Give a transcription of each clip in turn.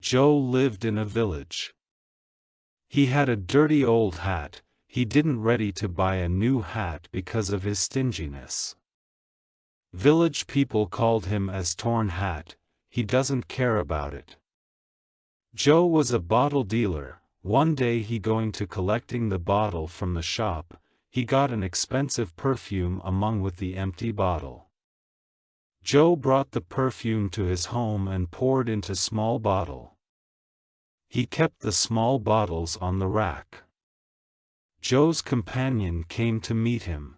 Joe lived in a village. He had a dirty old hat. He didn't ready to buy a new hat because of his stinginess. Village people called him as torn hat. He doesn't care about it. Joe was a bottle dealer. One day he going to collecting the bottle from the shop, he got an expensive perfume along with the empty bottle. Joe brought the perfume to his home and poured into small bottle. He kept the small bottles on the rack. Joe's companion came to meet him.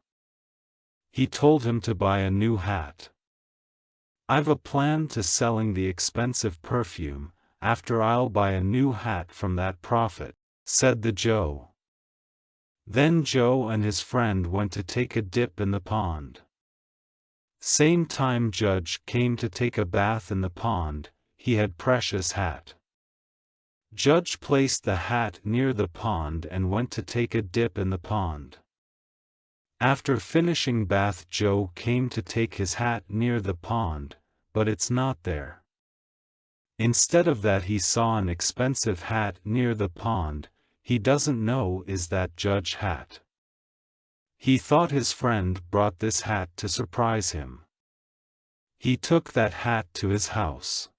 He told him to buy a new hat. "I've a plan to selling the expensive perfume, after I'll buy a new hat from that profit," said the Joe. Then Joe and his friend went to take a dip in the pond. Same time Judge came to take a bath in the pond. He had precious hat. Judge placed the hat near the pond and went to take a dip in the pond. After finishing bath, Joe came to take his hat near the pond, but it's not there. Instead of that, he saw an expensive hat near the pond. He doesn't know is that Judge hat. He thought his friend brought this hat to surprise him. He took that hat to his house.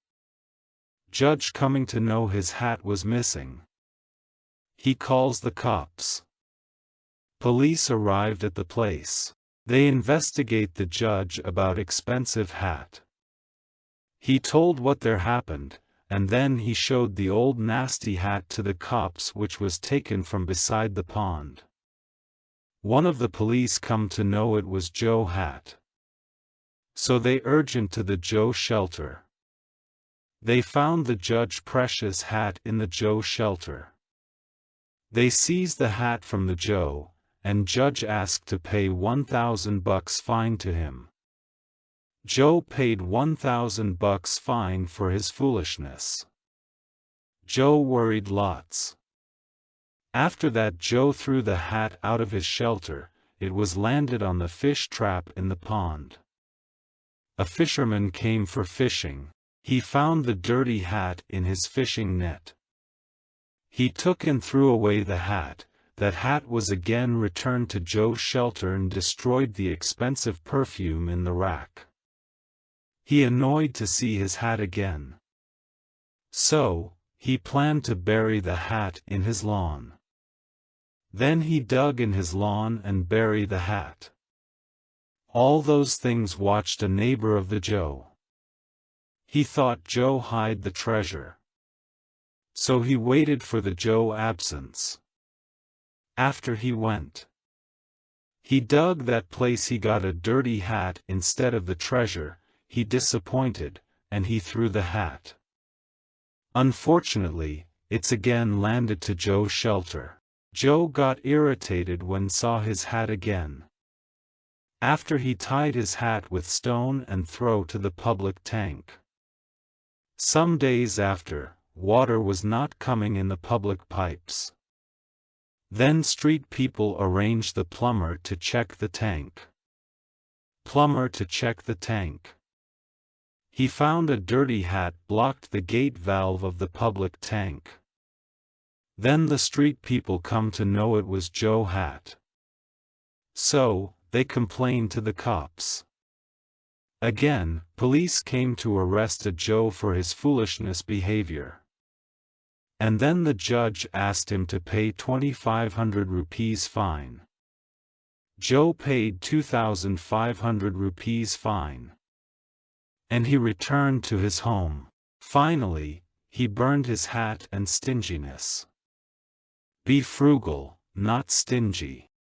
Judge coming to know his hat was missing. He calls the cops. Police arrived at the place. They investigate the judge about expensive hat. He told what there happened, and then he showed the old nasty hat to the cops, which was taken from beside the pond. One of the police come to know it was Joe hat. So they urgent to the Joe shelter. They found the judge precious hat in the Joe shelter. They seized the hat from the Joe, and judge asked to pay $1,000 fine to him. Joe paid $1,000 fine for his foolishness. Joe worried lots. After that, Joe threw the hat out of his shelter. It was landed on the fish trap in the pond. A fisherman came for fishing. He found the dirty hat in his fishing net. He took and threw away the hat. That hat was again returned to Joe's shelter and destroyed the expensive perfume in the rack. He annoyed to see his hat again. So, he planned to bury the hat in his lawn. Then he dug in his lawn and buried the hat. All those things watched a neighbor of the Joe. He thought Joe hide the treasure. So he waited for the Joe absence. After he went, he dug that place. He got a dirty hat instead of the treasure. He disappointed, and he threw the hat. Unfortunately, it's again landed to Joe's shelter. Joe got irritated when saw his hat again. After he tied his hat with stone and throw to the public tank. Some days after, water was not coming in the public pipes. Then street people arranged the plumber to check the tank. Plumber to check the tank. He found a dirty hat blocked the gate valve of the public tank. Then the street people come to know it was Joe hat. So, they complained to the cops. Again, police came to arrest a Joe for his foolishness behavior. And then the judge asked him to pay 2,500 rupees fine. Joe paid 2,500 rupees fine. And he returned to his home. Finally, he burned his hat and stinginess. Be frugal, not stingy.